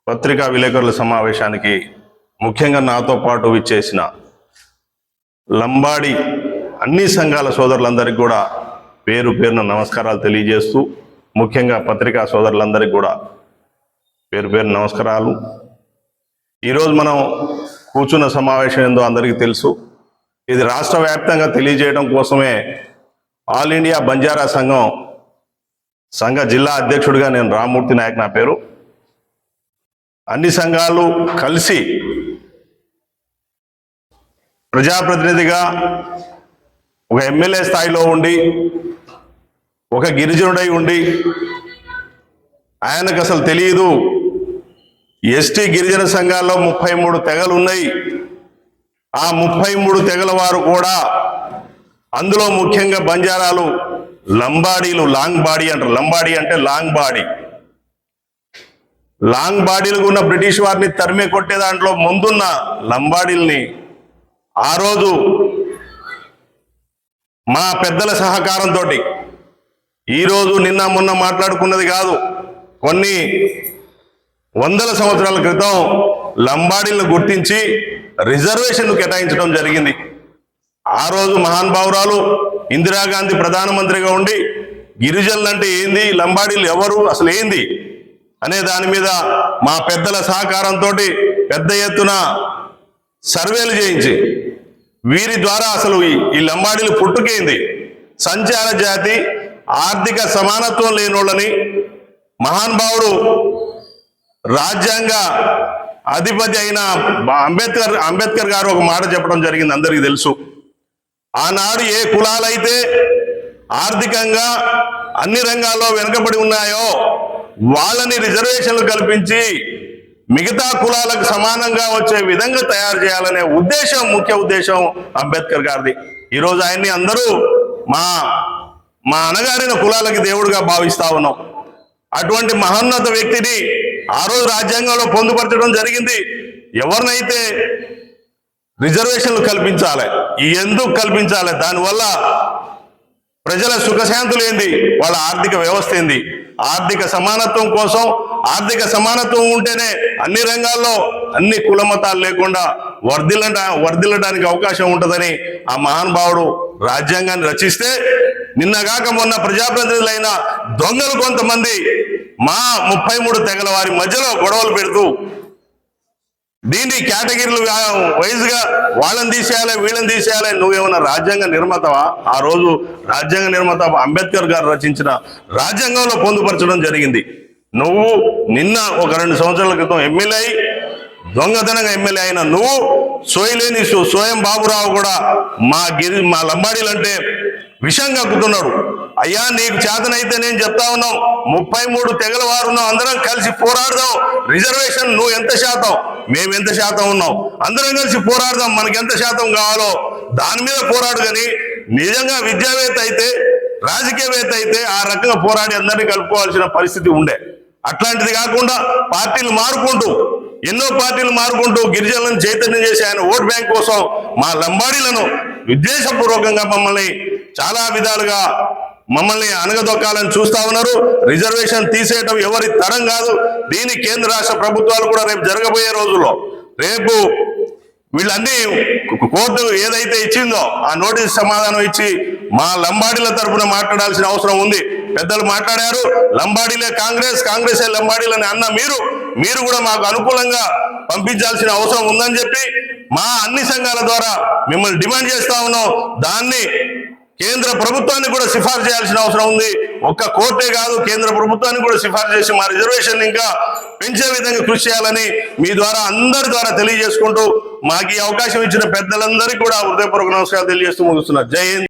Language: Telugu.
పత్రికా విలేకరుల సమావేశానికి ముఖ్యంగా నాతో పాటు విచ్చేసిన లంబాడి అన్ని సంఘాల సోదరులందరికీ కూడా పేరు పేరున నమస్కారాలు తెలియజేస్తూ, ముఖ్యంగా పత్రికా సోదరులందరికీ కూడా పేరు పేరు నమస్కారాలు. ఈరోజు మనం కూర్చున్న సమావేశం ఏందో అందరికీ తెలుసు. ఇది రాష్ట్ర వ్యాప్తంగా తెలియజేయడం కోసమే ఆల్ ఇండియా బంజారా సంఘ జిల్లా అధ్యక్షుడిగా నేను రామ్మూర్తి నాయక్ నా పేరు. అన్ని సంఘాలు కలిసి ప్రజాప్రతినిధిగా ఒక ఎమ్మెల్యే స్థాయిలో ఉండి, ఒక గిరిజనుడై ఉండి, ఆయనకు అసలు తెలియదు ఎస్టీ గిరిజన సంఘాల్లో 33 తెగలు ఉన్నాయి. ఆ 33 తెగల వారు కూడా, అందులో ముఖ్యంగా బంజారాలు లంబాడీలు, లాంగ్ బాడీ అంటారు. లంబాడీ అంటే లాంగ్ బాడీ. లాంగ్ బాడీలకు ఉన్న బ్రిటిష్ వారిని తరిమే కొట్టే దాంట్లో ముందున్న లంబాడీల్ని ఆ రోజు మా పెద్దల సహకారంతో, ఈరోజు నిన్న మొన్న మాట్లాడుకున్నది కాదు, కొన్ని వందల సంవత్సరాల క్రితం లంబాడీలను గుర్తించి రిజర్వేషన్లు కేటాయించడం జరిగింది. ఆ రోజు మహానుభావురాలు ఇందిరాగాంధీ ప్రధానమంత్రిగా ఉండి గిరిజనులు అంటే ఏంది, లంబాడీలు ఎవరు, అసలు ఏంది అనే దాని మీద మా పెద్దల సహకారంతో పెద్ద ఎత్తున సర్వేలు చేయించి, వీరి ద్వారా అసలు ఈ లంబాడీలు పుట్టుకేంది, సంచార జాతి, ఆర్థిక సమానత్వం లేనోళ్ళని మహానుభావుడు రాజ్యాంగ అధిపతి అయిన అంబేద్కర్ గారు ఒక మాట చెప్పడం జరిగింది, అందరికీ తెలుసు. ఆనాడు ఏ కులాలైతే ఆర్థికంగా అన్ని రంగాల్లో వెనుకబడి ఉన్నాయో వాళ్ళని రిజర్వేషన్లు కల్పించి మిగతా కులాలకు సమానంగా వచ్చే విధంగా తయారు చేయాలనే ఉద్దేశం, ముఖ్య ఉద్దేశం అంబేద్కర్ గారిది. ఈరోజు ఆయన్ని అందరూ మా అణగారిన కులాలకి దేవుడిగా భావిస్తా ఉన్నాం. అటువంటి మహోన్నత వ్యక్తిని ఆ రోజు రాజ్యాంగంలో పొందుపరచడం జరిగింది. ఎవరినైతే రిజర్వేషన్లు కల్పించాలి, ఎందుకు కల్పించాలి, దానివల్ల ప్రజల సుఖశాంతులు ఏంది, వాళ్ళ ఆర్థిక వ్యవస్థ ఏంది, ఆర్థిక సమానత్వం కోసం, ఆర్థిక సమానత్వం ఉంటేనే అన్ని రంగాల్లో అన్ని కుల మతాలు లేకుండా వర్ధిల్లడానికి అవకాశం ఉంటుందని ఆ మహానుభావుడు రాజ్యాంగాన్ని రచిస్తే, నిన్నగాక మొన్న ప్రజాప్రతినిధులైన దొంగలు కొంతమంది మా 33 తెగల వారి మధ్యలో గొడవలు పెడుతూ దీన్ని కేటగిరీలు వైజ్గా వాళ్ళని తీసేయాలి, వీళ్ళని తీసేయాలి. నువ్వేమన్నా రాజ్యాంగ నిర్మాతవా? ఆ రోజు రాజ్యాంగ నిర్మాత అంబేద్కర్ గారు రచించిన రాజ్యాంగంలో పొందుపరచడం జరిగింది. నువ్వు నిన్న ఒక 2 సంవత్సరాల క్రితం ఎమ్మెల్యే అయి, దొంగతనంగా ఎమ్మెల్యే అయిన నువ్వు, సోయలేని సోయం బాబురావు కూడా మా లంబాడీలంటే విషం కక్కుతున్నాడు. అయ్యా, నీకు చేతనైతే నేను చెప్తా ఉన్నాం, 33 తెగల వారు ఉన్నాం, అందరం కలిసి పోరాడదాం. రిజర్వేషన్ నువ్వు ఎంత శాతం, మేము ఎంత శాతం ఉన్నాం, అందరం కలిసి పోరాడదాం. మనకి ఎంత శాతం కావాలో దాని మీద పోరాడు. కానీ నిజంగా విద్యావేత్త అయితే, రాజకీయవేత్త అయితే ఆ రకంగా పోరాడి అందరినీ కలుపుకోవాల్సిన పరిస్థితి ఉండే. అట్లాంటిది కాకుండా పార్టీలు మారుకుంటూ, ఎన్నో పార్టీలు మారుకుంటూ గిరిజనులను చైతన్యం చేసి ఆయన ఓట్ బ్యాంక్ కోసం మా లంబాడీలను ఉద్దేశపూర్వకంగా మమ్మల్ని చాలా విధాలుగా మమ్మల్ని అనగదొక్కాలని చూస్తా ఉన్నారు. రిజర్వేషన్ తీసేయటం ఎవరి తరం కాదు. దీని కేంద్ర రాష్ట్ర ప్రభుత్వాలు కూడా రేపు జరగబోయే రోజుల్లో, రేపు వీళ్ళన్నీ కోర్టు ఏదైతే ఇచ్చిందో ఆ నోటీస్ సమాధానం ఇచ్చి మా లంబాడీల తరఫున మాట్లాడాల్సిన అవసరం ఉంది. పెద్దలు మాట్లాడారు, లంబాడీలే కాంగ్రెసే లంబాడీలని అన్న మీరు కూడా మాకు అనుకూలంగా పంపించాల్సిన అవసరం ఉందని చెప్పి మా అన్ని సంఘాల ద్వారా మిమ్మల్ని డిమాండ్ చేస్తా ఉన్నాం. దాన్ని కేంద్ర ప్రభుత్వాన్ని కూడా సిఫార్సు చేయాల్సిన అవసరం ఉంది. ఒక్క కోర్టే కాదు, కేంద్ర ప్రభుత్వాన్ని కూడా సిఫార్సు చేసి మా రిజర్వేషన్ ఇంకా పెంచే విధంగా కృషి చేయాలని మీ ద్వారా అందరి ద్వారా తెలియజేసుకుంటూ, మాకు ఈ అవకాశం ఇచ్చిన పెద్దలందరికీ కూడా హృదయపూర్వక నమస్కారాలు తెలియజేస్తూ ముగిస్తున్నారు. జై హింద్.